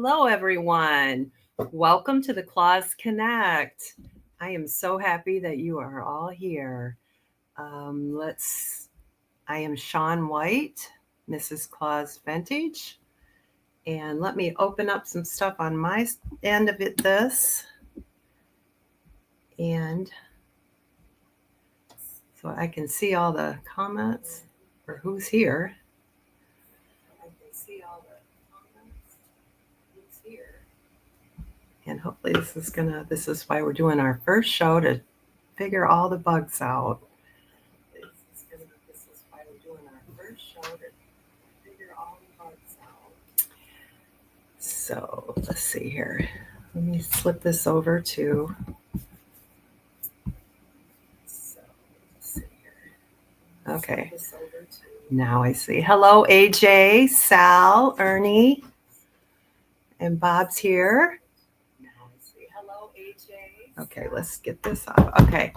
Hello, everyone. Welcome to the Claus Connect. I am so happy that you are all here. I am Shawn White, Mrs. Claus Vintage, and let me open up some stuff on my end of this, and so I can see all the comments or who's here. And hopefully this is why we're doing our first show, to figure all the bugs out. So let's see here. Let me flip this over to. Okay. Now I see. Hello, AJ, Sal, Ernie, and Bob's here. Okay, let's get this off. Okay,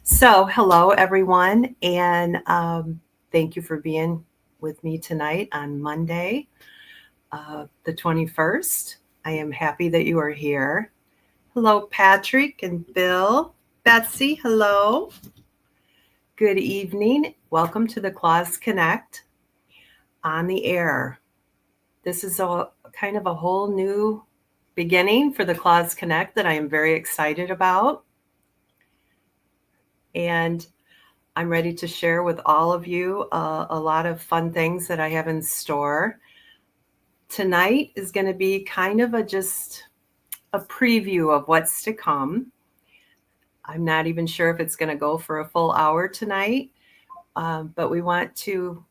so hello everyone, and thank you for being with me tonight on Monday, the 21st. I am happy that you are here. Hello, Patrick and Bill, Betsy. Hello. Good evening. Welcome to the Claus Connect on the air. This is a kind of a whole new beginning for the Claus Connect that I am very excited about. And I'm ready to share with all of you a lot of fun things that I have in store. Tonight is going to be kind of just a preview of what's to come. I'm not even sure if it's going to go for a full hour tonight, but we want to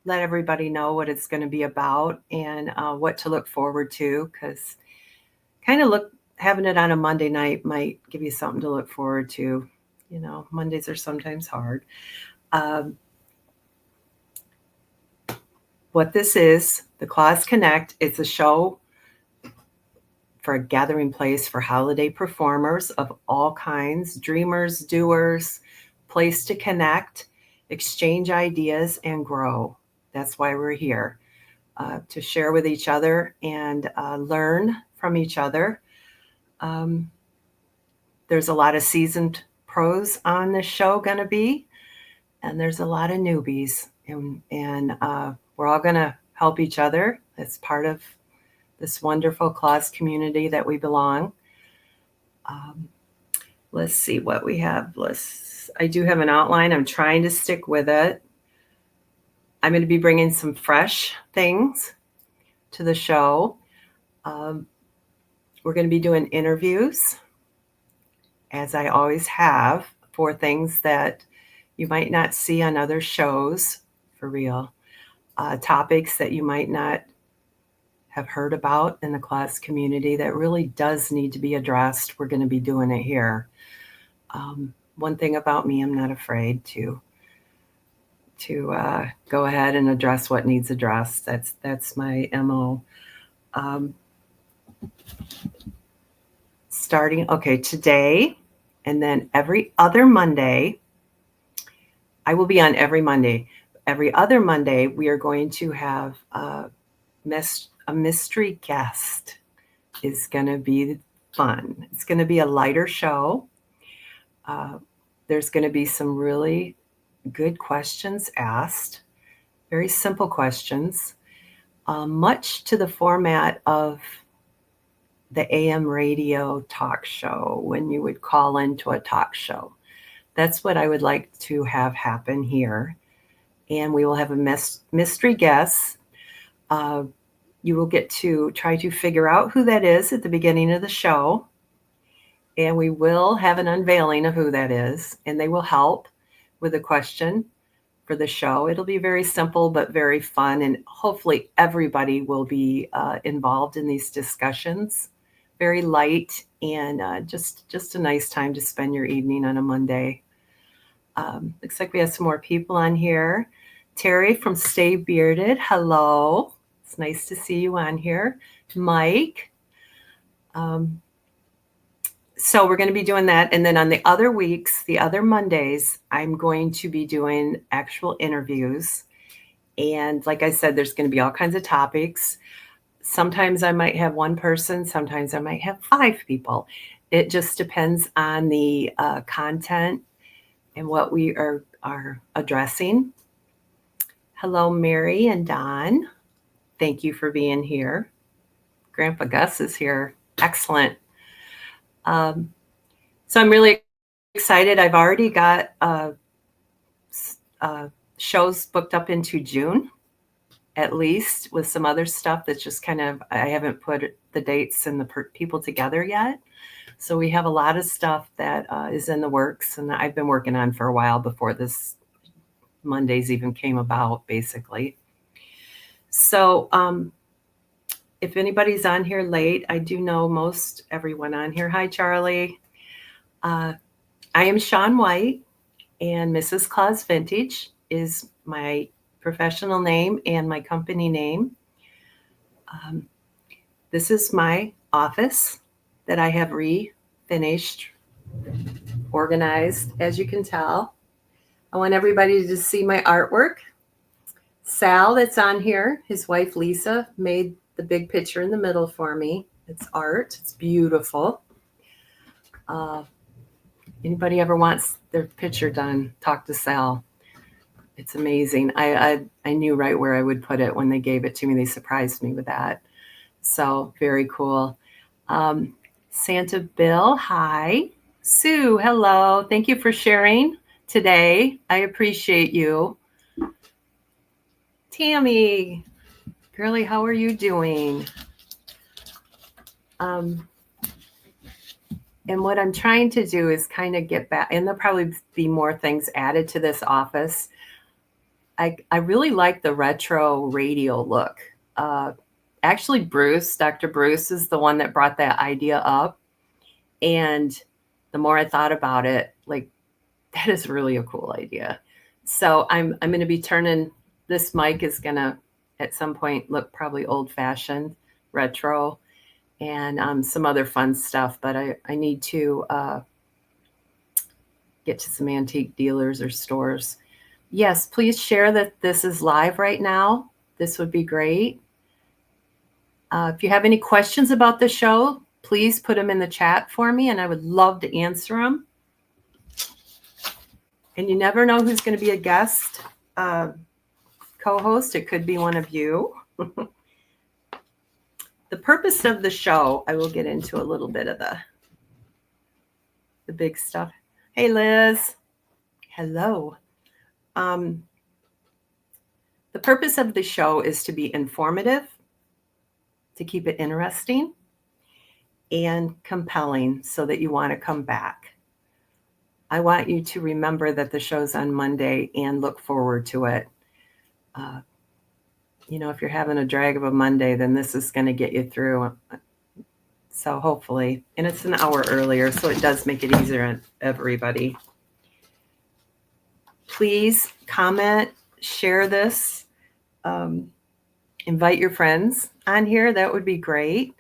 let everybody know what it's going to be about and what to look forward to, because having it on a Monday night might give you something to look forward to. You know, Mondays are sometimes hard. What this is, the Claus Connect, it's a show for a gathering place for holiday performers of all kinds, dreamers, doers, place to connect, exchange ideas, and grow. That's why we're here, to share with each other and learn from each other. There's a lot of seasoned pros on this show going to be, and there's a lot of newbies, and we're all going to help each other. It's part of this wonderful Claus community that we belong. Let's see what we have. I do have an outline. I'm trying to stick with it. I'm going to be bringing some fresh things to the show. We're going to be doing interviews, as I always have, for things that you might not see on other shows, for real. Topics that you might not have heard about in the Claus community that really does need to be addressed. We're going to be doing it here. One thing about me, I'm not afraid to go ahead and address what needs addressed. That's my MO. Starting today, and then every other Monday. I will be on every Monday. Every other Monday, we are going to have a mystery guest. Is going to be fun. It's going to be a lighter show. There's going to be some really good questions asked, very simple questions, much to the format of the AM radio talk show, when you would call into a talk show. That's what I would like to have happen here. And we will have a mystery guest. You will get to try to figure out who that is at the beginning of the show. And we will have an unveiling of who that is. And they will help with a question for the show. It'll be very simple, but very fun. And hopefully everybody will be involved in these discussions. Very light and just a nice time to spend your evening on a Monday. Looks like we have some more people on here. Terry from Stay Bearded. Hello. It's nice to see you on here. Mike. So we're going to be doing that. And then on the other weeks, the other Mondays, I'm going to be doing actual interviews. And like I said, there's going to be all kinds of topics. Sometimes I might have one person, sometimes I might have 5 people. It just depends on the content and what we are addressing. Hello, Mary and Don. Thank you for being here. Grandpa Gus is here. Excellent. So I'm really excited. I've already got shows booked up into June, at least, with some other stuff that's just kind of, I haven't put the dates and the people together yet. So we have a lot of stuff that is in the works, and I've been working on for a while before this Mondays even came about, basically. So if anybody's on here late, I do know most everyone on here. Hi, Charlie. I am Shawn White, and Mrs. Claus Vintage is my professional name and my company name. This is my office that I have refinished, organized, as you can tell. I want everybody to see my artwork. Sal, that's on here, his wife Lisa, made the big picture in the middle for me. It's art. It's beautiful. Anybody ever wants their picture done, talk to Sal. It's amazing. I knew right where I would put it when they gave it to me. They surprised me with that. So very cool. Santa Bill, hi. Sue, hello. Thank you for sharing today. I appreciate you. Tammy, girlie, how are you doing? And what I'm trying to do is kind of get back, and there'll probably be more things added to this office. I really like the retro radio look. Actually, Dr. Bruce is the one that brought that idea up. And the more I thought about it, like, that is really a cool idea. So I'm going to be turning, this mic is going to at some point look probably old fashioned, retro, and some other fun stuff. But I need to get to some antique dealers or stores. Yes, please share that this is live right now. This would be great. If you have any questions about the show, please put them in the chat for me, and I would love to answer them. And you never know who's going to be a guest co-host. It could be one of you. The purpose of the show, I will get into a little bit of the big stuff. Hey, Liz. Hello. The purpose of the show is to be informative, to keep it interesting and compelling so that you want to come back. I want you to remember that the show's on Monday and look forward to it. If you're having a drag of a Monday, then this is going to get you through. So hopefully, and it's an hour earlier, so it does make it easier on everybody. Please comment, share this, invite your friends on here. That would be great.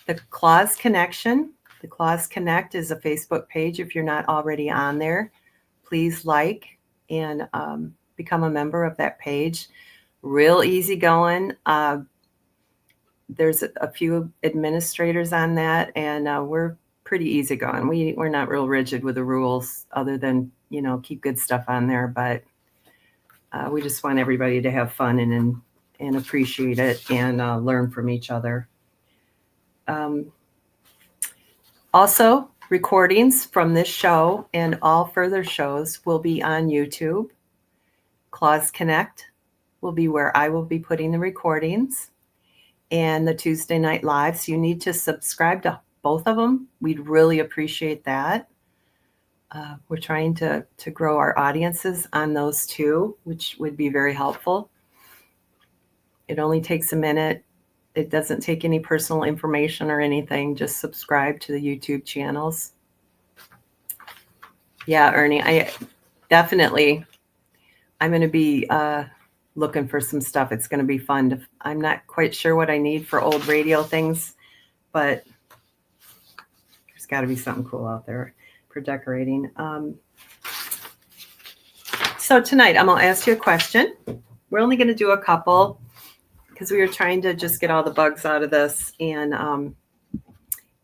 The Claus Connection. The Claus Connect is a Facebook page. If you're not already on there, please like and become a member of that page. Real easy going. There's a few administrators on that, and we're pretty easy going. We're not real rigid with the rules other than, keep good stuff on there, but we just want everybody to have fun and appreciate it and learn from each other. Also, recordings from this show and all further shows will be on YouTube. Claus Connect will be where I will be putting the recordings and the Tuesday night lives. You need to subscribe to both of them. We'd really appreciate that. We're trying to grow our audiences on those two, which would be very helpful. It only takes a minute. It doesn't take any personal information or anything. Just subscribe to the YouTube channels. Yeah, Ernie, I'm going to be looking for some stuff. It's going to be fun. I'm not quite sure what I need for old radio things, but there's got to be something cool out there for decorating. So tonight I'm going to ask you a question. We're only going to do a couple because we were trying to just get all the bugs out of this. And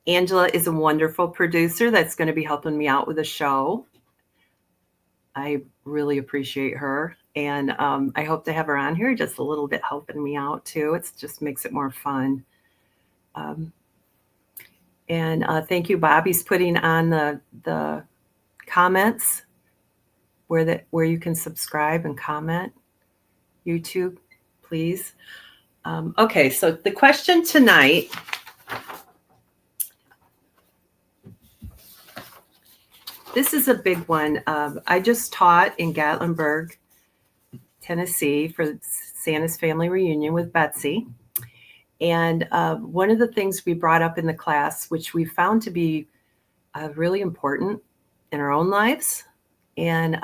Angela is a wonderful producer that's going to be helping me out with the show. I really appreciate her. And I hope to have her on here just a little bit helping me out too. It just makes it more fun. And thank you, Bobby's putting on the comments where you can subscribe and comment. YouTube, please. Okay, so the question tonight. This is a big one. I just taught in Gatlinburg, Tennessee for Santa's family reunion with Betsy. And one of the things we brought up in the class, which we found to be really important in our own lives, and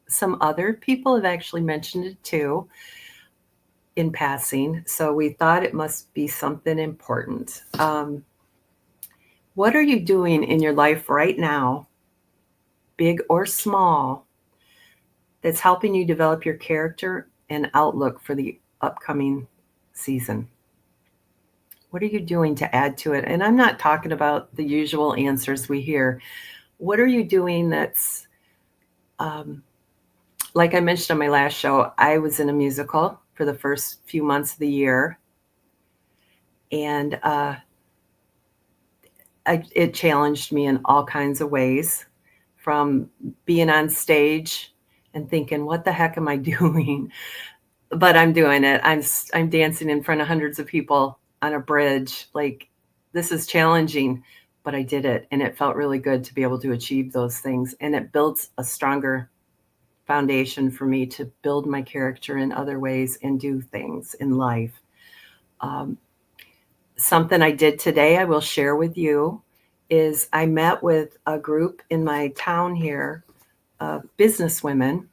some other people have actually mentioned it too in passing. So we thought it must be something important. What are you doing in your life right now, big or small, that's helping you develop your character and outlook for the upcoming season? What are you doing to add to it? And I'm not talking about the usual answers we hear. What are you doing that's, like I mentioned on my last show, I was in a musical for the first few months of the year. And it challenged me in all kinds of ways, from being on stage and thinking, what the heck am I doing? But I'm doing it. I'm dancing in front of hundreds of people on a bridge. Like, this is challenging, but I did it. And it felt really good to be able to achieve those things. And it builds a stronger foundation for me to build my character in other ways and do things in life. Something I did today I will share with you is I met with a group in my town here of businesswomen.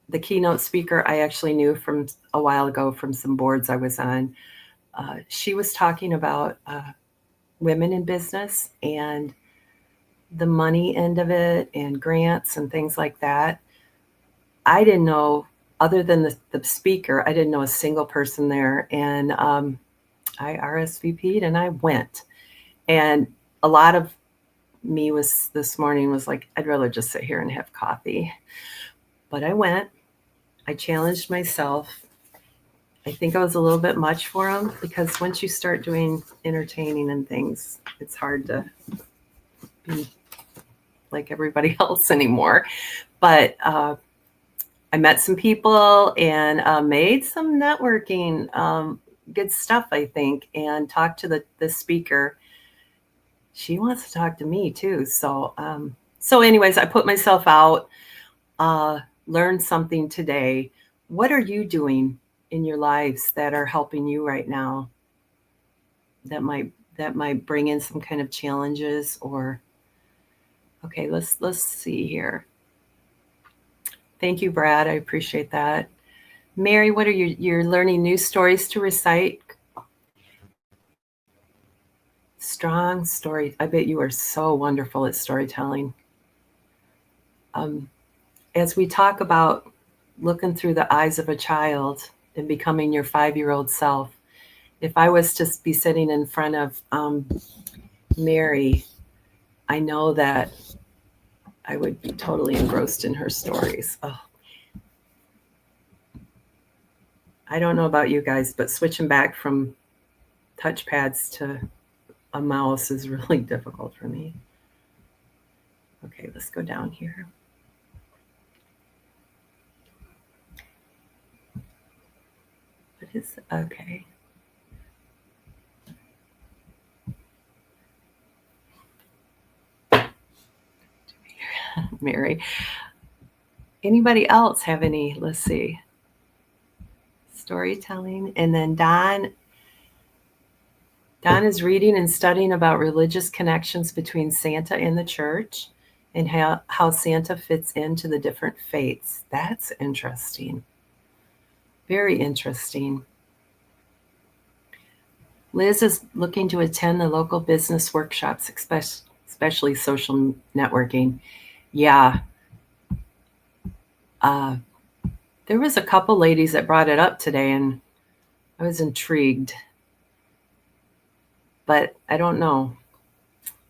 The keynote speaker I actually knew from a while ago from some boards I was on. She was talking about women in business and the money end of it and grants and things like that. I didn't know, other than the speaker, I didn't know a single person there. And I RSVP'd and I went. And a lot of me this morning was like, I'd rather just sit here and have coffee. But I went. I challenged myself. I think I was a little bit much for them, because once you start doing entertaining and things, it's hard to be like everybody else anymore. But I met some people and made some networking, good stuff, I think, and talked to the speaker. She wants to talk to me too. So anyways, I put myself out, learned something today. What are you doing in your lives that are helping you right now, that might bring in some kind of challenges? Or, okay, let's see here. Thank you, Brad. I appreciate that. Mary, what are you're learning new stories to recite? Strong story. I bet you are so wonderful at storytelling. As we talk about looking through the eyes of a child and becoming your 5-year-old self, if I was to be sitting in front of Mary, I know that I would be totally engrossed in her stories. Oh. I don't know about you guys, but switching back from touchpads to a mouse is really difficult for me. Okay, let's go down here. What is, okay. Mary. Anybody else have any, let's see, storytelling? And then Don is reading and studying about religious connections between Santa and the church, and how Santa fits into the different faiths. That's interesting. Very interesting. Liz is looking to attend the local business workshops, especially social networking. Yeah. There was a couple ladies that brought it up today, and I was intrigued. But I don't know.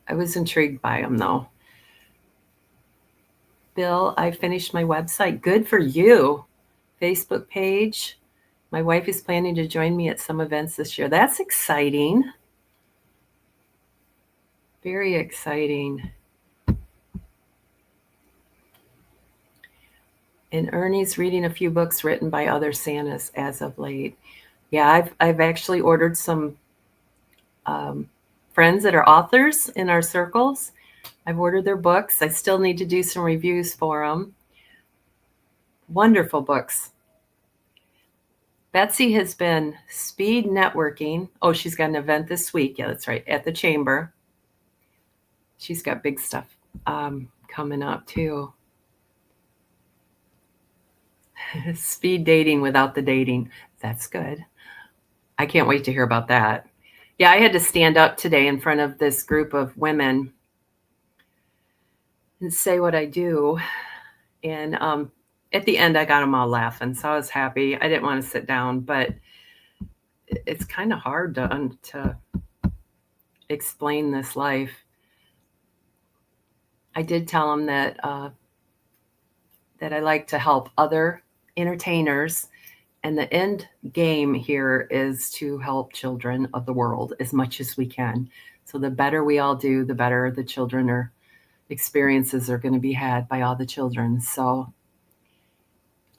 I was intrigued by them, though. Bill, I finished my website. Good for you. Facebook page. My wife is planning to join me at some events this year. That's exciting. Very exciting. And Ernie's reading a few books written by other Santas as of late. Yeah, I've actually ordered some friends that are authors in our circles. I've ordered their books. I still need to do some reviews for them. Wonderful books. Betsy has been speed networking. Oh, she's got an event this week. Yeah, that's right. At the Chamber. She's got big stuff coming up too. Speed dating without the dating. That's good. I can't wait to hear about that. Yeah, I had to stand up today in front of this group of women and say what I do. And at the end, I got them all laughing. So I was happy. I didn't want to sit down, but it's kind of hard to explain this life. I did tell them that I like to help other entertainers, and the end game here is to help children of the world as much as we can. So the better we all do, the better the children or experiences are going to be had by all the children. So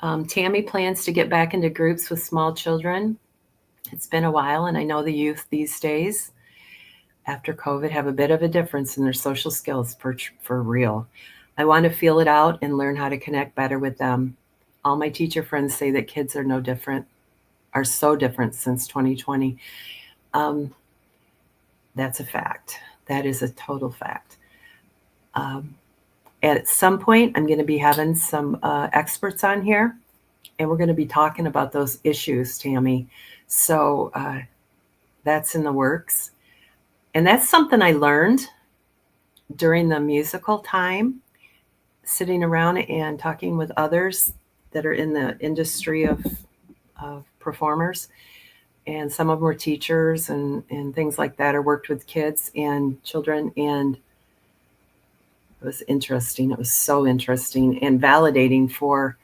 Tammy plans to get back into groups with small children. It's been a while, and I know the youth these days, after COVID, have a bit of a difference in their social skills for real. I want to feel it out and learn how to connect better with them. All my teacher friends say that kids are so different since 2020. That's a fact. That is a total fact. At some point, I'm going to be having some experts on here, and we're going to be talking about those issues, Tammy. So that's in the works. And that's something I learned during the musical time, sitting around and talking with others that are in the industry of performers. And some of them were teachers and things like that, or worked with kids and children. And it was interesting. It was so interesting and validating for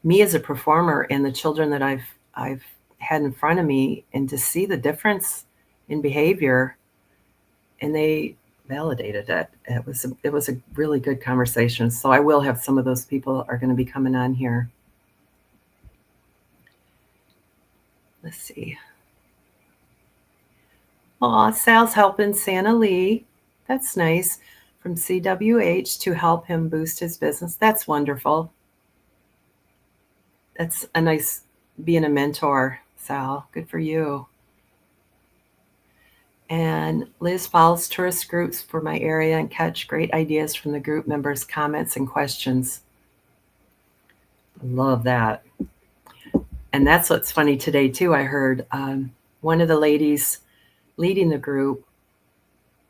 me as a performer and the children that I've had in front of me, and to see the difference in behavior. And they validated it. It was a really good conversation. So I will have some of those people are going to be coming on here. Let's see. Aw, Sal's helping Santa Lee. That's nice. From CWH to help him boost his business. That's wonderful. That's a nice being a mentor, Sal. Good for you. And Liz follows tourist groups for my area and catch great ideas from the group members' comments and questions. Love that. And that's what's funny today, too. I heard one of the ladies leading the group.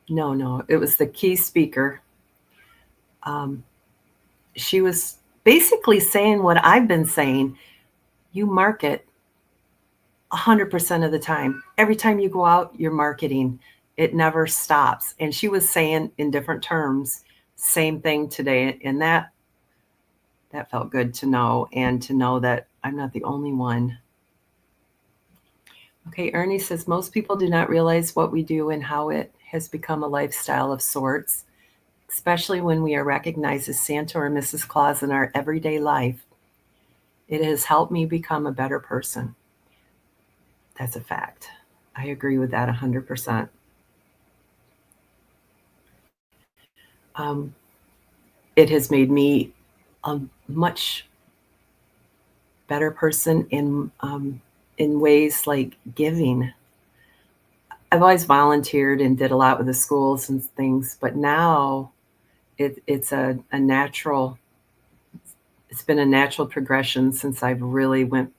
No, it was the key speaker. She was basically saying what I've been saying. You market 100% of the time. Every time you go out, you're marketing. It never stops. And she was saying in different terms, same thing today. And that felt good to know, and to know that I'm not the only one. Okay, Ernie says, most people do not realize what we do and how it has become a lifestyle of sorts, especially when we are recognized as Santa or Mrs. Claus in our everyday life. It has helped me become a better person. That's a fact. I agree with that 100%. It has made me a much better person in ways like giving. I've always volunteered and did a lot with the schools and things, but now it's a natural. It's been a natural progression since I've really went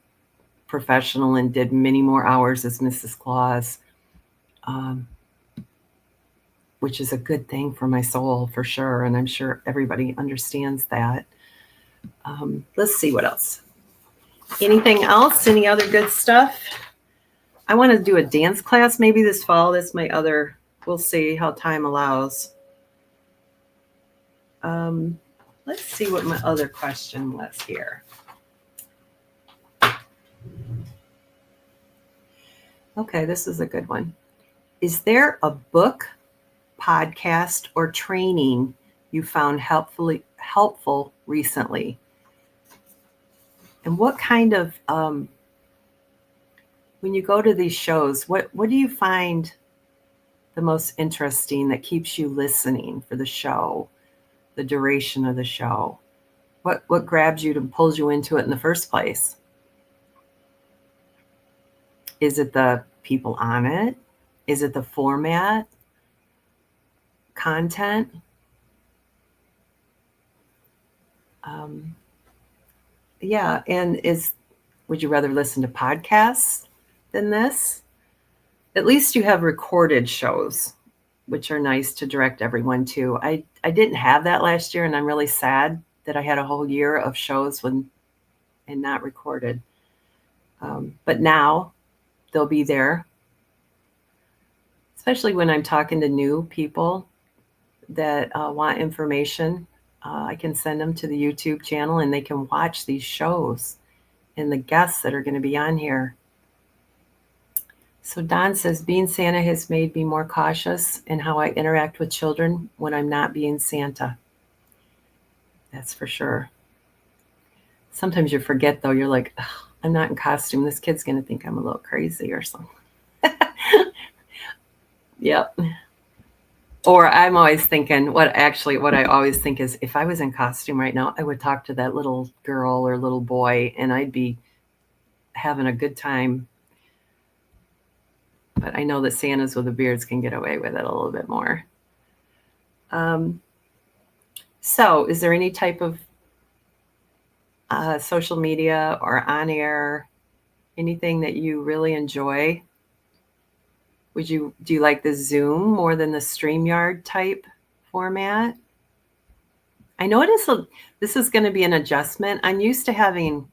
professional and did many more hours as Mrs. Claus, which is a good thing for my soul for sure. And I'm sure everybody understands that. Let's see what else. Anything else? Any other good stuff? I want to do a dance class maybe this fall. That's my other, we'll see how time allows. Let's see what my other question was here. Okay, this is a good one. Is there a book, podcast, or training you found helpful recently? And what kind of when you go to these shows, what do you find the most interesting that keeps you listening for the show, the duration of the show? What grabs you and pulls you into it in the first place? Is it the people on it? Is it the format? Content? Yeah, and would you rather listen to podcasts than this? At least you have recorded shows, which are nice to direct everyone to. I didn't have that last year, and I'm really sad that I had a whole year of shows and not recorded. But now they'll be there, especially when I'm talking to new people that want information. I can send them to the YouTube channel and they can watch these shows and the guests that are going to be on here. So Don says, being Santa has made me more cautious in how I interact with children when I'm not being Santa. That's for sure. Sometimes you forget, though. You're like, I'm not in costume. This kid's going to think I'm a little crazy or something. Yep. Or I'm always thinking, what I always think is, if I was in costume right now, I would talk to that little girl or little boy, and I'd be having a good time. But I know that Santas with the beards can get away with it a little bit more. So is there any type of social media or on air, anything that you really enjoy? Do you like the Zoom more than the StreamYard type format? I know this is going to be an adjustment. I'm used to having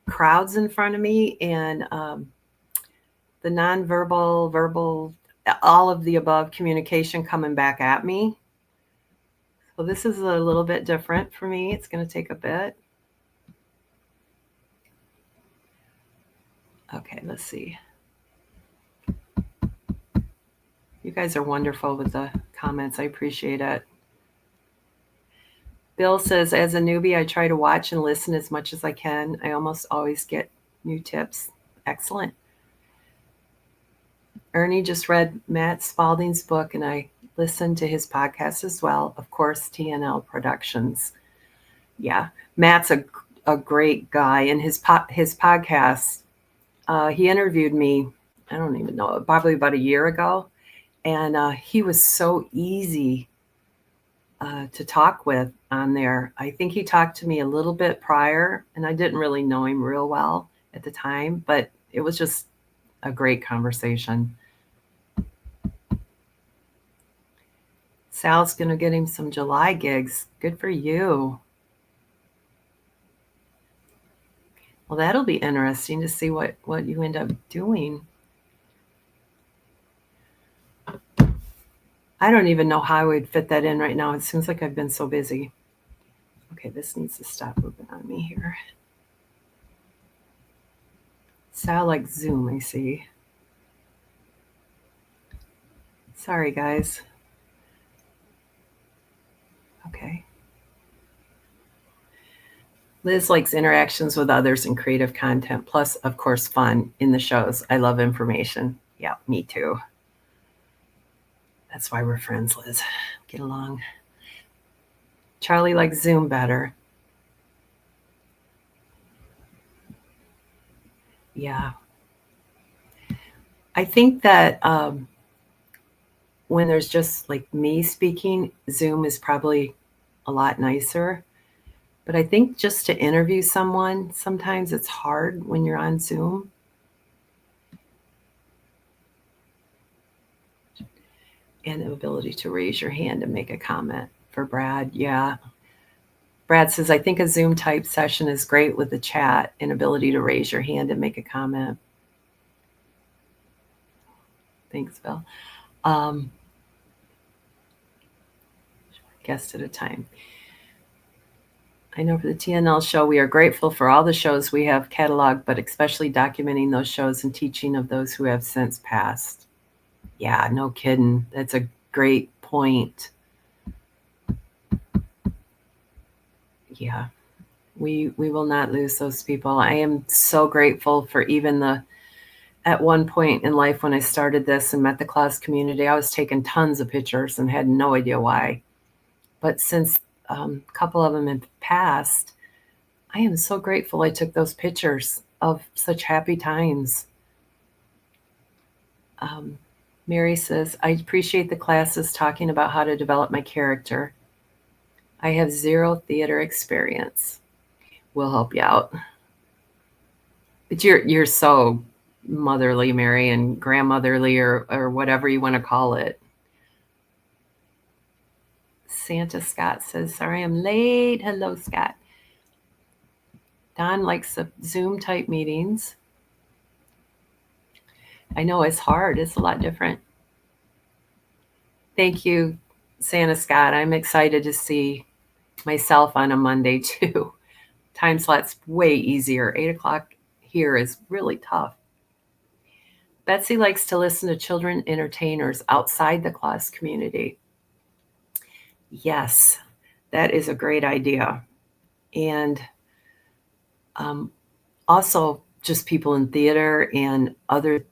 crowds in front of me and the nonverbal, verbal, all of the above communication coming back at me. So this is a little bit different for me. It's going to take a bit. Okay, let's see. You guys are wonderful with the comments. I appreciate it. Bill says, as a newbie, I try to watch and listen as much as I can. I almost always get new tips. Excellent. Ernie just read Matt Spalding's book, and I listened to his podcast as well. Of course, TNL Productions. Yeah, Matt's a great guy. And his podcast, he interviewed me, I don't even know, probably about a year ago. And he was so easy to talk with on there. I think he talked to me a little bit prior, and I didn't really know him real well at the time, but it was just a great conversation. Sal's going to get him some July gigs. Good for you. Well, that'll be interesting to see what you end up doing. I don't even know how I would fit that in right now. It seems like I've been so busy. Okay, this needs to stop moving on me here. Sal likes Zoom, I see. Sorry, guys. Okay. Liz likes interactions with others and creative content, plus, of course, fun in the shows. I love information. Yeah, me too. That's why we're friends, Liz. Get along. Charlie likes Zoom better. Yeah. I think that when there's just like me speaking, Zoom is probably a lot nicer. But I think just to interview someone, sometimes it's hard when you're on Zoom. And the ability to raise your hand and make a comment for Brad. Yeah. Brad says, I think a Zoom type session is great with the chat and ability to raise your hand and make a comment. Thanks, Bill. Guest at a time. I know for the TNL show, we are grateful for all the shows we have cataloged, but especially documenting those shows and teaching of those who have since passed. Yeah, no kidding. That's a great point. Yeah, we will not lose those people. I am so grateful for even at one point in life when I started this and met the class community, I was taking tons of pictures and had no idea why. But since a couple of them have passed, I am so grateful I took those pictures of such happy times. Mary says, I appreciate the classes talking about how to develop my character. I have 0 theater experience. We'll help you out. But you're so motherly, Mary, and grandmotherly or whatever you want to call it. Santa Scott says, sorry I'm late. Hello, Scott. Don likes the Zoom type meetings. I know it's hard. It's a lot different. Thank you, Santa Scott. I'm excited to see myself on a Monday too. Time slot's way easier. 8 o'clock here is really tough. Betsy likes to listen to children entertainers outside the class community. Yes, that is a great idea. And also just people in theater and other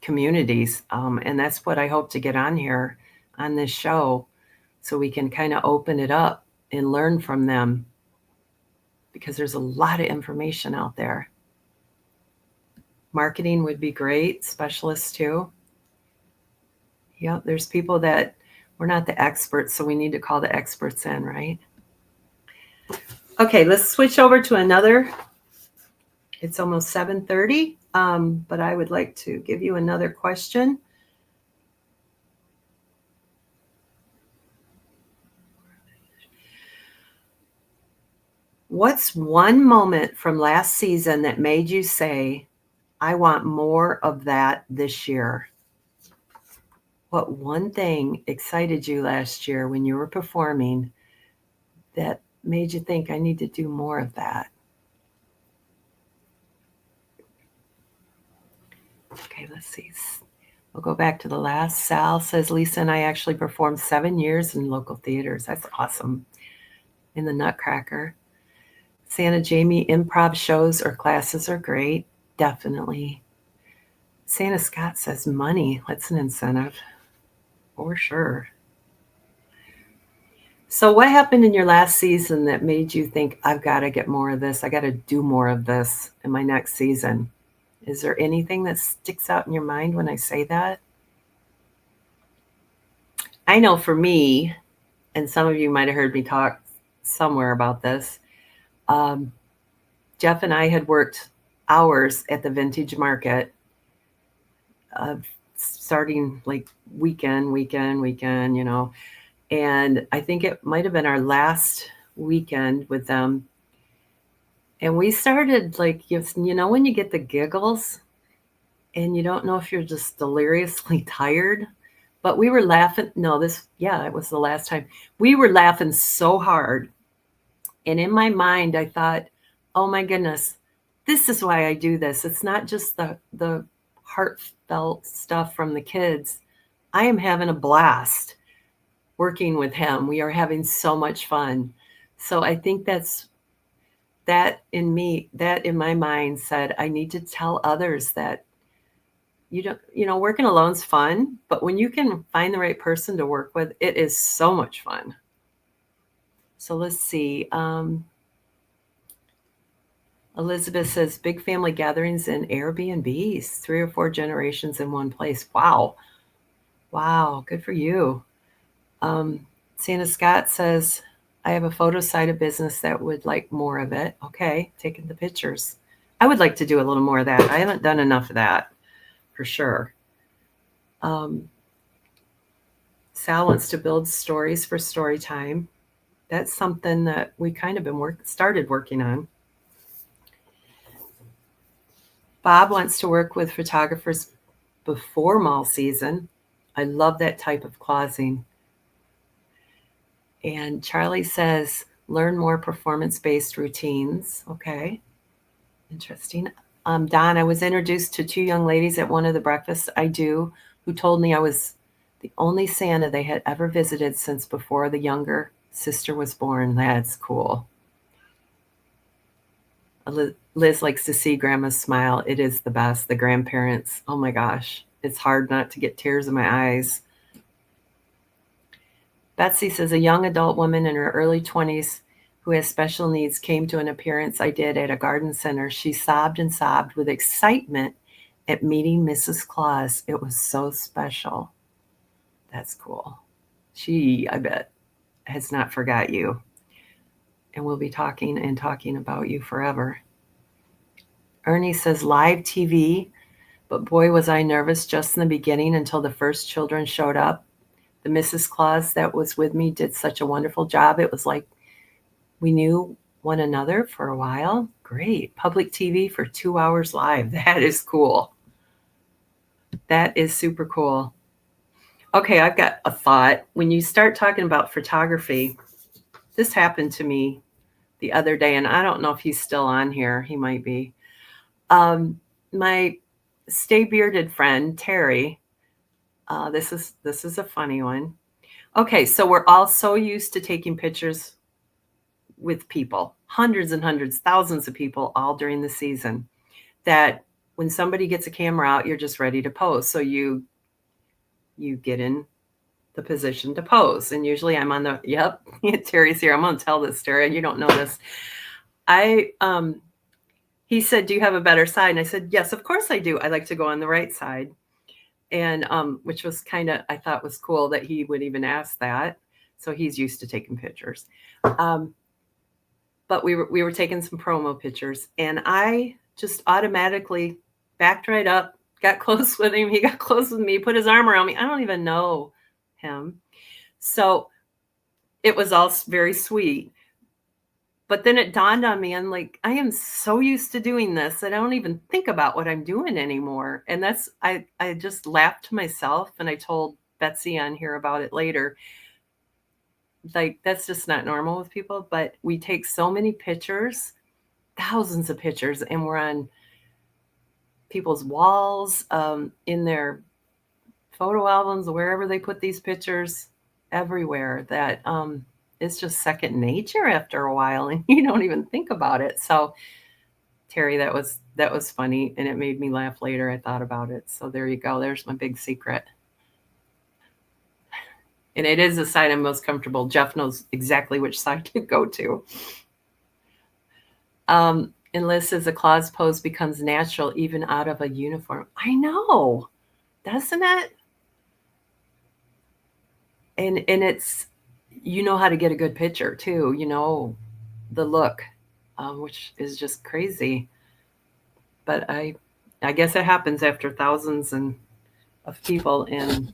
communities. And that's what I hope to get on here on this show, so we can kind of open it up and learn from them, because there's a lot of information out there. Marketing would be great, specialists too. Yeah, there's people that we're not the experts, so we need to call the experts in, right? Okay, let's switch over to another. It's almost 7:30, but I would like to give you another question. What's one moment from last season that made you say, I want more of that this year? What one thing excited you last year when you were performing that made you think, I need to do more of that? Okay, let's see. We'll go back to the last. Sal says, Lisa and I actually performed 7 years in local theaters. That's awesome. In the Nutcracker. Santa Jamie, improv shows or classes are great. Definitely. Santa Scott says money. That's an incentive. For sure. So what happened in your last season that made you think, I've got to get more of this? I got to do more of this in my next season. Is there anything that sticks out in your mind when I say that? I know for me, and some of you might have heard me talk somewhere about this, Jeff and I had worked hours at the Vintage Market, starting like weekend, you know. And I think it might have been our last weekend with them. And we started like, you know, when you get the giggles and you don't know if you're just deliriously tired, but we were laughing. No, it was the last time. We were laughing so hard. And in my mind, I thought, oh my goodness, this is why I do this. It's not just the heartfelt stuff from the kids. I am having a blast working with him. We are having so much fun. So I think that in my mind said, I need to tell others that working alone's fun, but when you can find the right person to work with, it is so much fun. So let's see. Elizabeth says, big family gatherings and Airbnbs, 3 or 4 generations in one place. Wow. Good for you. Santa Scott says, I have a photo side of business that would like more of it. Okay, taking the pictures. I would like to do a little more of that. I haven't done enough of that, for sure. Sal wants to build stories for story time. That's something that we kind of started working on. Bob wants to work with photographers before mall season. I love that type of closing. And Charlie says, learn more performance-based routines. Okay, interesting. Don, I was introduced to two young ladies at one of the breakfasts I do who told me I was the only Santa they had ever visited since before the younger sister was born. That's cool. Liz likes to see Grandma's smile. It is the best. The grandparents, oh my gosh, it's hard not to get tears in my eyes. Betsy says, a young adult woman in her early 20s who has special needs came to an appearance I did at a garden center. She sobbed and sobbed with excitement at meeting Mrs. Claus. It was so special. That's cool. She, I bet, has not forgot you. And we'll be talking and talking about you forever. Ernie says, live TV, but boy, was I nervous just in the beginning until the first children showed up. The Mrs. Claus that was with me did such a wonderful job. It was like we knew one another for a while. Great. Public TV for 2 hours live. That is cool. That is super cool. Okay, I've got a thought. When you start talking about photography, this happened to me the other day, and I don't know if he's still on here. He might be. My stay bearded friend, Terry, this is a funny one. Okay, so we're all so used to taking pictures with people, hundreds and hundreds, thousands of people all during the season, that when somebody gets a camera out, you're just ready to pose. So you get in the position to pose. And usually I'm on the, yep, Terry's here. I'm going to tell this story. You don't know this. He said, do you have a better side? And I said, yes, of course I do. I like to go on the right side. And which was kind of, I thought was cool that he would even ask that. So he's used to taking pictures. But we were taking some promo pictures, and I just automatically backed right up, got close with him. He got close with me, put his arm around me. I don't even know him. So it was all very sweet. But then it dawned on me, I'm like, I am so used to doing this that I don't even think about what I'm doing anymore. And that's, I just laughed to myself, and I told Betsy on here about it later. Like, that's just not normal with people, but we take so many pictures, thousands of pictures, and we're on people's walls, in their photo albums, wherever they put these pictures, everywhere, that it's just second nature after a while, and you don't even think about it. So Terry, that was funny, and it made me laugh later. I thought about it. So there you go. There's my big secret. And it is the side I'm most comfortable. Jeff knows exactly which side to go to. And Liz says the Claus pose becomes natural even out of a uniform. I know, doesn't it? And it's, you know how to get a good picture too. You know the look, which is just crazy. But I guess it happens after thousands of people in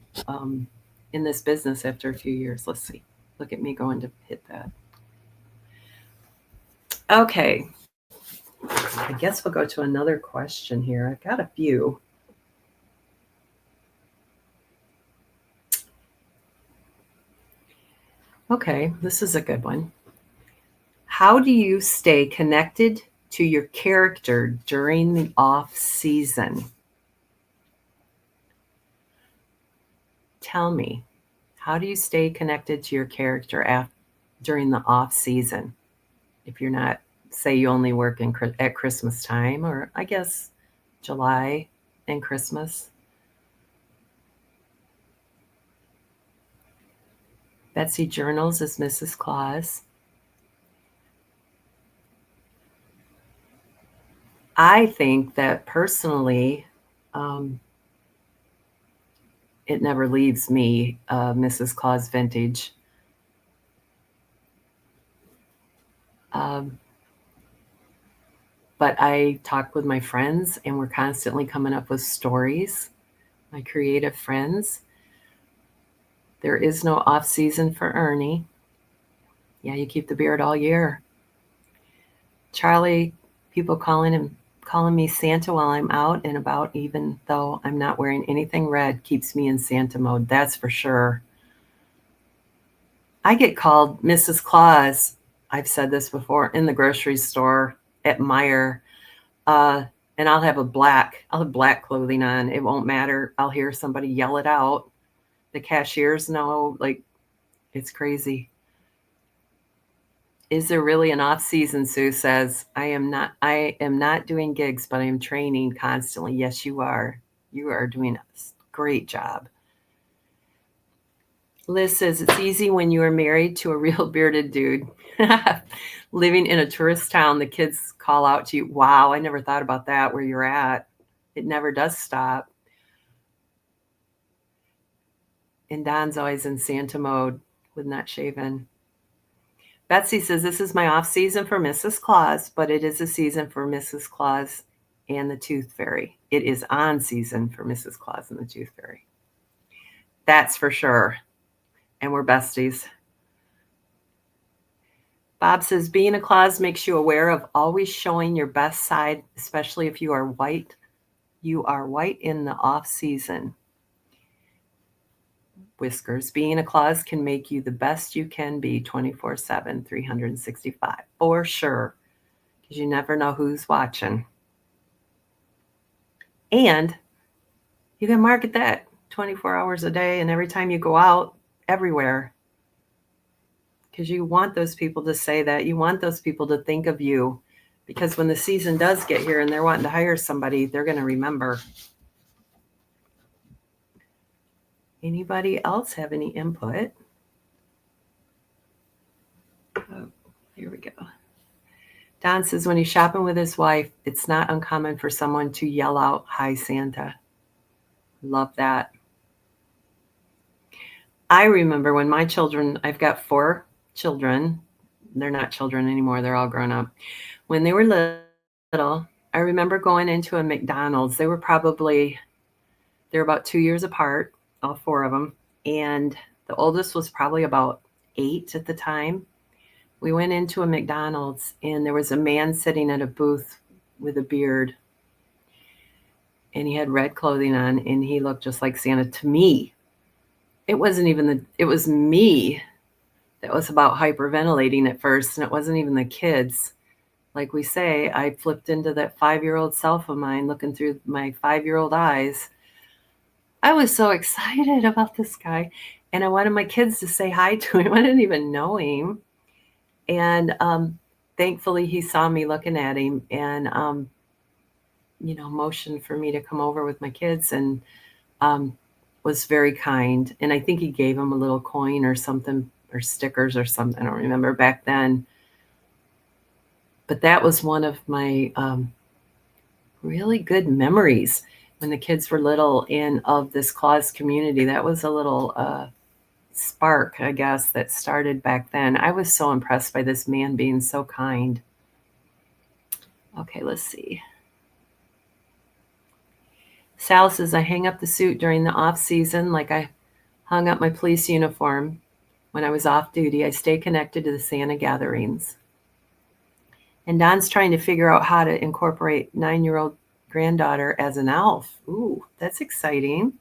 this business after a few years. Let's see. Look at me going to hit that. Okay. I guess we'll go to another question here. I've got a few. Okay, this is a good one. How do you stay connected to your character during the off season? Tell me, how do you stay connected to your character during the off season? If you're not, say you only work at Christmas time, or I guess July and Christmas. Betsy journals as Mrs. Claus. I think that personally, it never leaves me, Mrs. Claus vintage. But I talk with my friends, and we're constantly coming up with stories. My creative friends, There is no off season for Ernie. Yeah, you keep the beard all year. Charlie, people calling me Santa while I'm out and about, even though I'm not wearing anything red, keeps me in Santa mode. That's for sure. I get called Mrs. Claus. I've said this before, in the grocery store at Meijer. And I'll have black clothing on. It won't matter. I'll hear somebody yell it out. The cashiers know, like, it's crazy. Is there really an off season? Sue says, I am not doing gigs, but I am training constantly. Yes, you are. You are doing a great job. Liz says, it's easy when you are married to a real bearded dude. Living in a tourist town, the kids call out to you. Wow, I never thought about that where you're at. It never does stop. And Don's always in Santa mode with not shaven. Betsy says, this is my off season for Mrs. Claus, but it is a season for Mrs. Claus and the Tooth Fairy. It is on season for Mrs. Claus and the Tooth Fairy. That's for sure. And we're besties. Bob says, being a Claus makes you aware of always showing your best side, especially if you are white. You are white in the off season. Whiskers, being a Claus can make you the best you can be 24/7, 365. For sure. Because you never know who's watching. And you can market that 24 hours a day and every time you go out, everywhere. Because you want those people to say that. You want those people to think of you. Because when the season does get here and they're wanting to hire somebody, they're going to remember. Anybody else have any input? Oh, here we go. Don says, when he's shopping with his wife, it's not uncommon for someone to yell out, "Hi, Santa." Love that. I remember when my children, I've got 4 children. They're not children anymore. They're all grown up. When they were little, I remember going into a McDonald's. They're about 2 years apart, all 4 of them. And the oldest was probably about 8 at the time. We went into a McDonald's and there was a man sitting at a booth with a beard. And he had red clothing on and he looked just like Santa to me. It was me that was about hyperventilating at first, and it wasn't even the kids. Like we say, I flipped into that 5-year-old self of mine looking through my 5-year-old eyes. I was so excited about this guy, and I wanted my kids to say hi to him. I didn't even know him. And thankfully, he saw me looking at him and, motioned for me to come over with my kids and was very kind. And I think he gave him a little coin or something, or stickers or something. I don't remember back then. But that was one of my really good memories when the kids were little and of this Claus community. That was a little spark, I guess, that started back then. I was so impressed by this man being so kind. Okay, let's see. Sal says, I hang up the suit during the off season like I hung up my police uniform when I was off duty. I stay connected to the Santa gatherings. And Don's trying to figure out how to incorporate 9-year-old granddaughter as an elf. Ooh, that's exciting.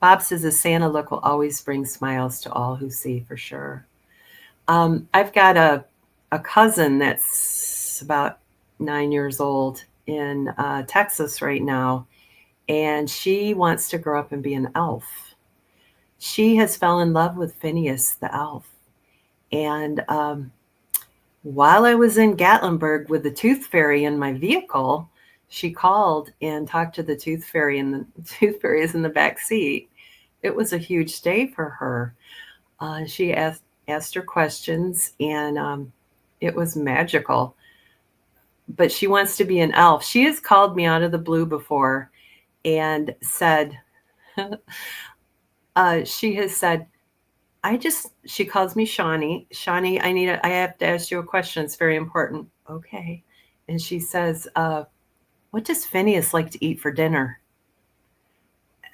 Bob says the Santa look will always bring smiles to all who see, for sure. I've got a cousin that's about 9 years old in Texas right now, and she wants to grow up and be an elf. She has fell in love with Phineas the elf. And while I was in Gatlinburg with the Tooth Fairy in my vehicle, she called and talked to the Tooth Fairy, and the Tooth Fairy is in the back seat. It was a huge day for her. She asked her questions, and it was magical. But she wants to be an elf. She has called me out of the blue before and said, she has said, she calls me Shawnee. Shawnee, I have to ask you a question. It's very important. Okay. And she says, what does Phineas like to eat for dinner?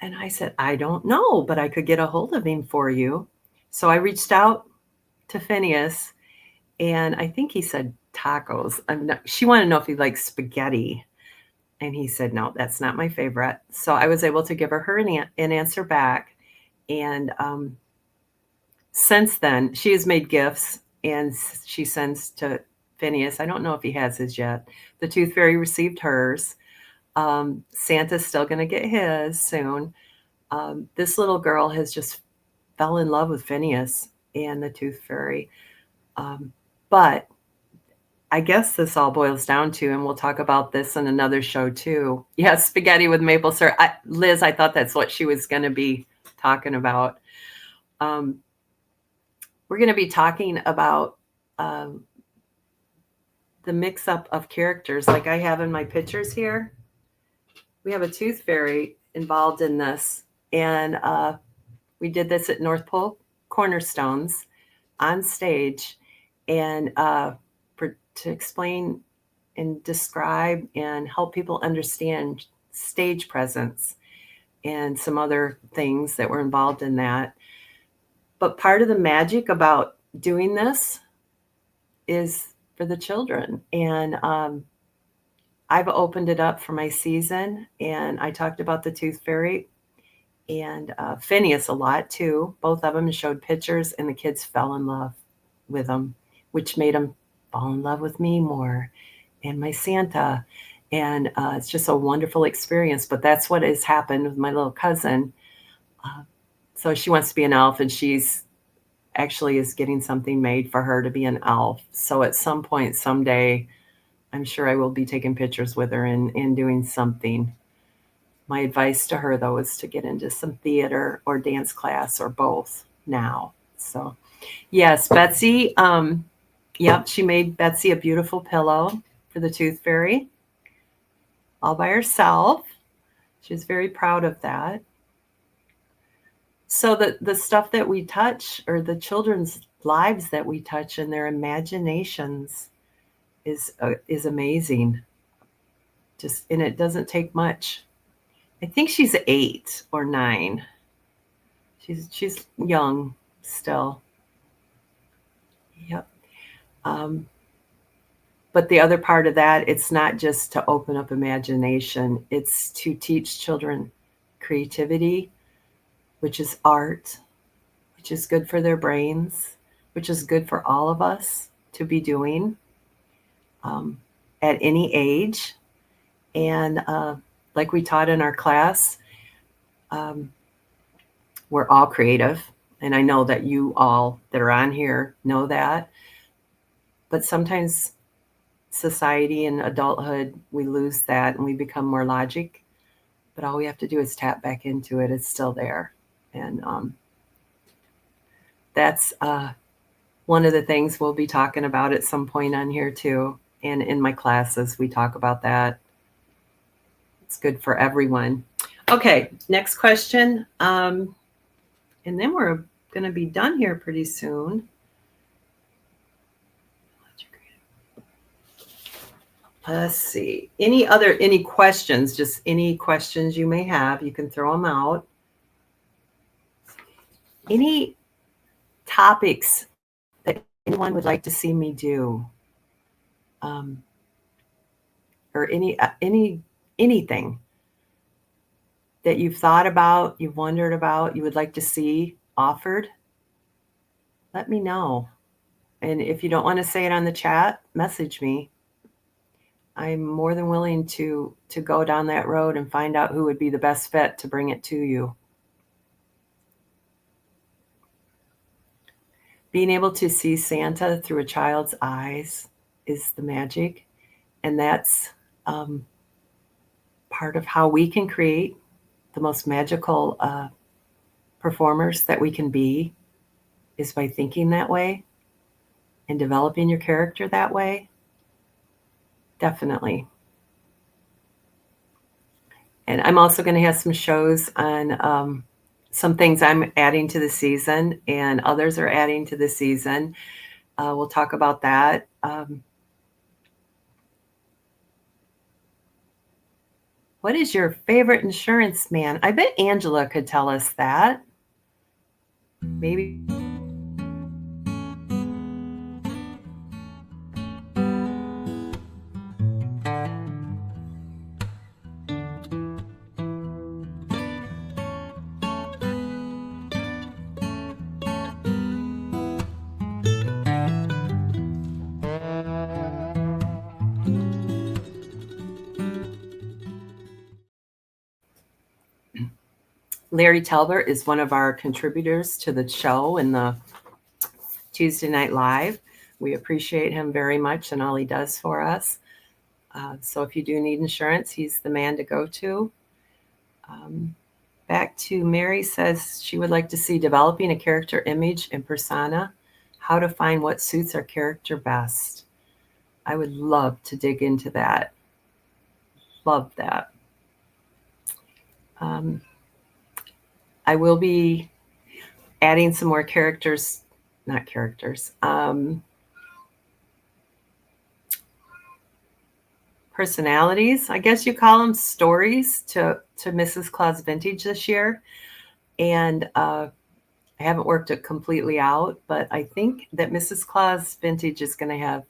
And I said, I don't know, but I could get a hold of him for you. So I reached out to Phineas, and I think he said tacos. She wanted to know if he likes spaghetti. And he said, no, that's not my favorite. So I was able to give her an answer back. And since then, she has made gifts, and she sends to Phineas. I don't know if he has his yet. The Tooth Fairy received hers. Santa's still going to get his soon. This little girl has just fell in love with Phineas and the Tooth Fairy. But I guess this all boils down to, and we'll talk about this in another show too. Yeah, spaghetti with maple syrup. Liz, I thought that's what she was going to be talking about. We're going to be talking about the mix-up of characters like I have in my pictures here. We have a Tooth Fairy involved in this, and we did this at North Pole Cornerstones on stage, and to explain and describe and help people understand stage presence and some other things that were involved in that. But part of the magic about doing this is for the children. And I've opened it up for my season, and I talked about the Tooth Fairy and Phineas a lot too. Both of them showed pictures, and the kids fell in love with them, which made them fall in love with me more and my Santa. And it's just a wonderful experience. But that's what has happened with my little cousin. So she wants to be an elf, and she's actually is getting something made for her to be an elf. So at some point, someday, I'm sure I will be taking pictures with her and doing something. My advice to her, though, is to get into some theater or dance class or both now. So, yes, Betsy. Yep, she made Betsy a beautiful pillow for the Tooth Fairy all by herself. She was very proud of that. So the stuff that we touch, or the children's lives that we touch and their imaginations, is amazing. And it doesn't take much. I think she's 8 or 9. She's young still. Yep. But the other part of that, it's not just to open up imagination. It's to teach children creativity, which is art, which is good for their brains, which is good for all of us to be doing at any age. And like we taught in our class, we're all creative. And I know that you all that are on here know that. But sometimes society and adulthood, we lose that and we become more logic. But all we have to do is tap back into it. It's still there. And that's one of the things we'll be talking about at some point on here too. And in my classes, we talk about that. It's good for everyone. Okay, next question. And then we're going to be done here pretty soon. Let's see. Any questions? Just any questions you may have, you can throw them out. Any topics that anyone would like to see me do? Or anything that you've thought about, you've wondered about, you would like to see offered, let me know. And if you don't want to say it on the chat, message me. I'm more than willing to go down that road and find out who would be the best fit to bring it to you. Being able to see Santa through a child's eyes is the magic. And that's part of how we can create the most magical performers that we can be, is by thinking that way and developing your character that way. Definitely. And I'm also going to have some shows on some things I'm adding to the season, and others are adding to the season. We'll talk about that. What is your favorite insurance man? I bet Angela could tell us that. Maybe. Larry Talbert is one of our contributors to the show and the Tuesday Night Live. We appreciate him very much and all he does for us. So if you do need insurance, he's the man to go to. Back to Mary says she would like to see developing a character image and persona, how to find what suits our character best. I would love to dig into that. Love that. I will be adding some more personalities, I guess you call them, stories to Mrs. Claus Vintage this year. And I haven't worked it completely out, but I think that Mrs. Claus Vintage is going to have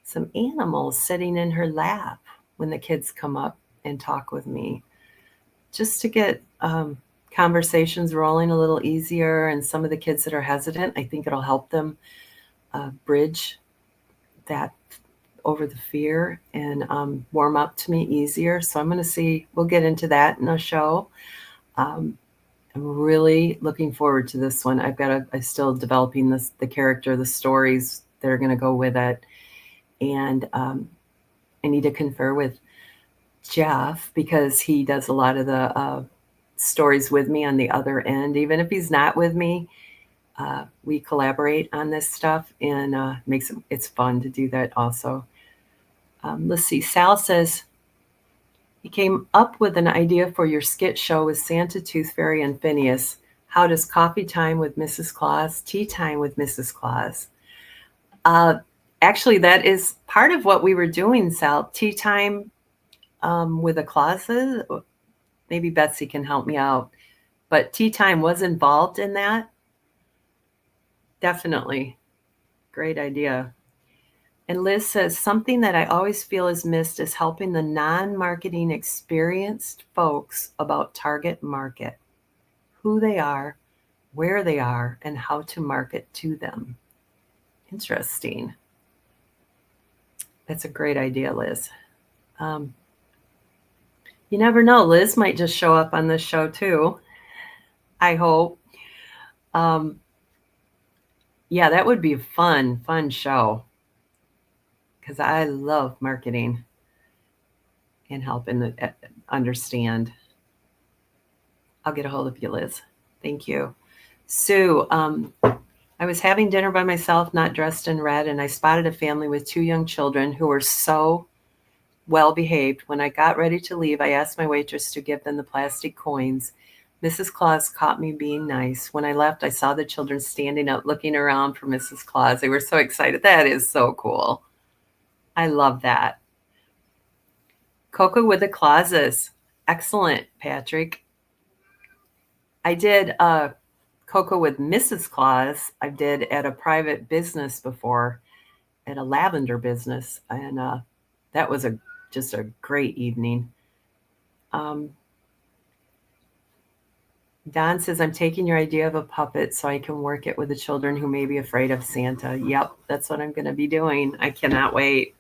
some animals sitting in her lap when the kids come up and talk with me, just to get conversations rolling a little easier. And some of the kids that are hesitant, I think it'll help them bridge that over the fear and warm up to me easier. So I'm going to see, we'll get into that in a show. I'm really looking forward to this one. I'm still developing the character, the stories that are going to go with it. And I need to confer with Jeff because he does a lot of the stories with me on the other end. Even if he's not with me, we collaborate on this stuff, and it's fun to do that also. Let's see. Sal says he came up with an idea for your skit show with Santa, Tooth Fairy, and Phineas. How does coffee time with Mrs. Claus, tea time with Mrs. Claus? Actually, that is part of what we were doing, Sal. Tea time with the Clauses. Maybe Betsy can help me out. But tea time was involved in that. Definitely. Great idea. And Liz says, something that I always feel is missed is helping the non-marketing experienced folks about target market, who they are, where they are, and how to market to them. Interesting. That's a great idea, Liz. You never know. Liz might just show up on this show too. I hope. Yeah, that would be a fun show. Because I love marketing and helping understand. I'll get a hold of you, Liz. Thank you. Sue, I was having dinner by myself, not dressed in red, and I spotted a family with 2 young children who were so well behaved. When I got ready to leave, I asked my waitress to give them the plastic coins. Mrs. Claus caught me being nice. When I left, I saw the children standing up, looking around for Mrs. Claus. They were so excited. That is so cool. I love that. Cocoa with the Clauses. Excellent, Patrick. I did Cocoa with Mrs. Claus. I did at a private business before, at a lavender business. And that was just a great evening. Don says, I'm taking your idea of a puppet so I can work it with the children who may be afraid of Santa. Yep, that's what I'm going to be doing. I cannot wait.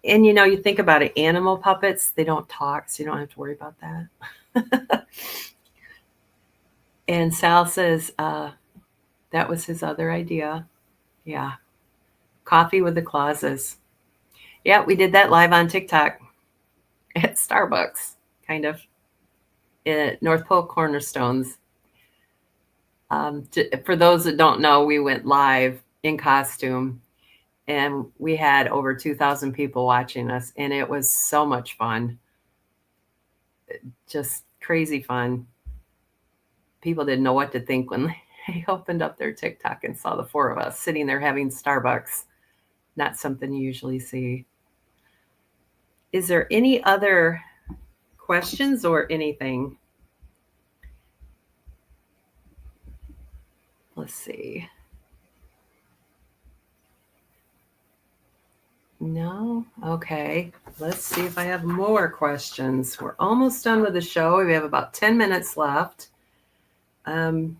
And, you think about it, animal puppets, they don't talk, so you don't have to worry about that. And Sal says that was his other idea. Yeah. Coffee with the Clauses. Yeah, we did that live on TikTok at Starbucks, kind of, at North Pole Cornerstones. For those that don't know, we went live in costume. And we had over 2,000 people watching us, and it was so much fun. Just crazy fun. People didn't know what to think when they opened up their TikTok and saw the 4 of us sitting there having Starbucks. Not something you usually see. Is there any other questions or anything? Let's see. No? Okay. Let's see if I have more questions. We're almost done with the show. We have about 10 minutes left. Well,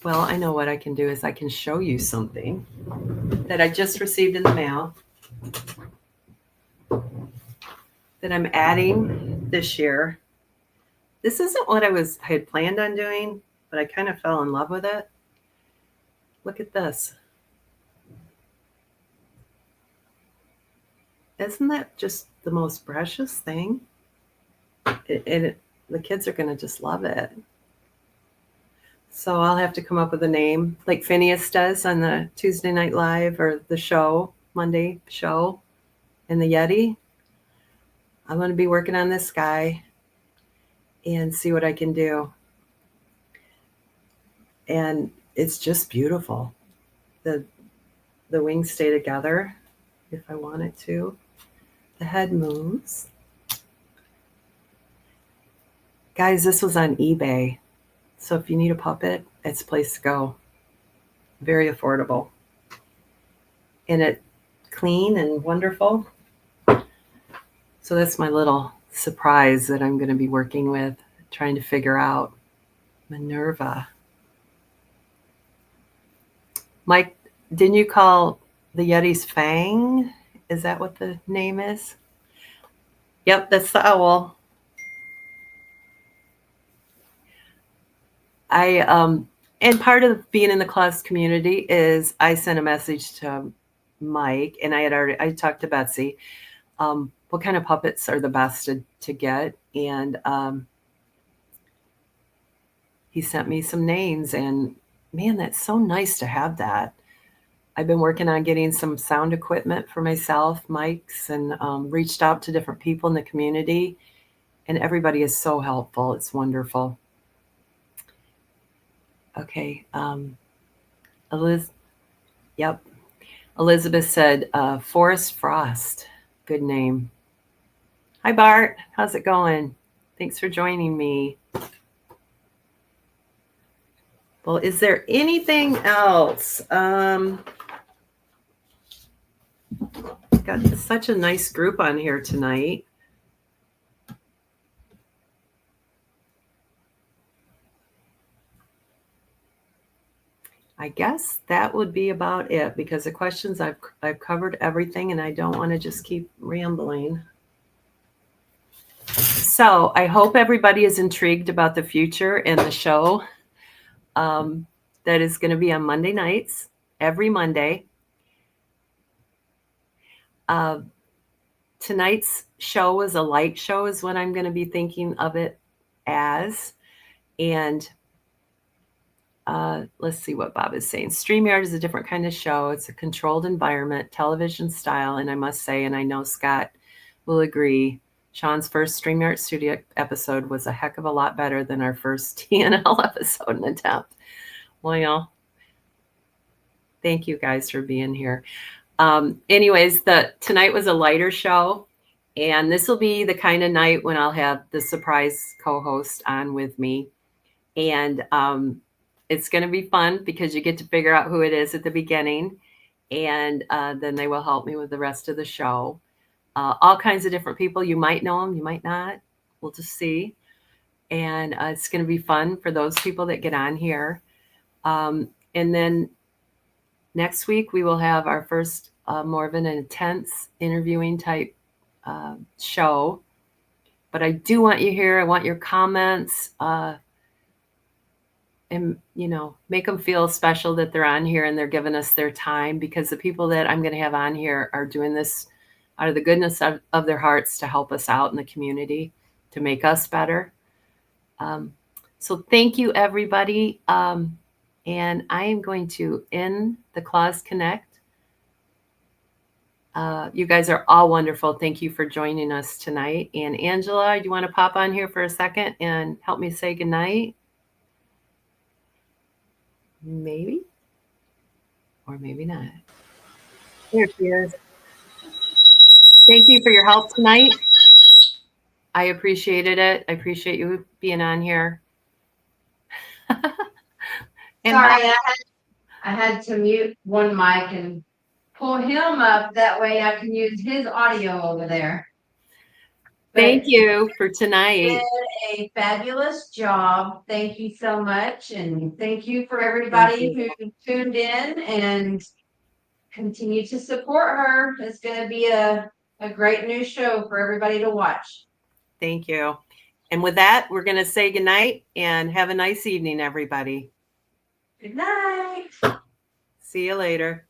I know what I can do is I can show you something that I just received in the mail that I'm adding this year. This isn't what I had planned on doing, but I kind of fell in love with it. Look at this. Isn't that just the most precious thing? The kids are going to just love it. So I'll have to come up with a name like Phineas does on the Tuesday Night Live or the show, Monday show, and the Yeti. I'm going to be working on this guy and see what I can do. And it's just beautiful. The wings stay together if I want it to. The head moves. Guys, this was on eBay. So if you need a puppet, it's a place to go. Very affordable. And it's clean and wonderful. So that's my little surprise that I'm going to be working with, trying to figure out Minerva. Mike, didn't you call the Yeti's Fang? Is that what the name is? Yep, that's the owl. And part of being in the class community is I sent a message to Mike, and I talked to Betsy. What kind of puppets are the best to get? And he sent me some names, and man, that's so nice to have that. I've been working on getting some sound equipment for myself, mics, and reached out to different people in the community, and everybody is so helpful. It's wonderful. Okay. Yep. Elizabeth said, Forest Frost. Good name. Hi, Bart. How's it going? Thanks for joining me. Well, is there anything else? Got such a nice group on here tonight. I guess that would be about it because the questions I've covered everything and I don't want to just keep rambling. So I hope everybody is intrigued about the future and the show that is going to be on Monday nights, every Monday. Tonight's show was a light show is what I'm going to be thinking of it as. And let's see what Bob is saying. StreamYard is a different kind of show. It's a controlled environment, television style. And I must say, and I know Scott will agree, Sean's first StreamYard Studio episode was a heck of a lot better than our first TNL episode and attempt. Well, thank you guys for being here. Anyways, tonight was a lighter show. And this will be the kind of night when I'll have the surprise co-host on with me. And it's going to be fun because you get to figure out who it is at the beginning. And then they will help me with the rest of the show. All kinds of different people. You might know them, you might not. We'll just see. And it's going to be fun for those people that get on here. And then next week, we will have our first more of an intense interviewing type show. But I do want you here. I want your comments. And, make them feel special that they're on here and they're giving us their time, because the people that I'm going to have on here are doing this out of the goodness of their hearts to help us out in the community, to make us better. So thank you, everybody. And I am going to end the Claws Connect. You guys are all wonderful. Thank you for joining us tonight. And Angela, do you want to pop on here for a second and help me say goodnight? Maybe, or maybe not. Here she is. Thank you for your help tonight. I appreciated it. I appreciate you being on here. And Sorry, I had to mute one mic and pull him up. That way I can use his audio over there. Thank But you for you tonight. did a fabulous job. Thank you so much. And thank you for Thank everybody you. who tuned in and continue to support her. It's going to be a great new show for everybody to watch. Thank you. And with that, we're going to say goodnight and have a nice evening, everybody. Good night. See you later.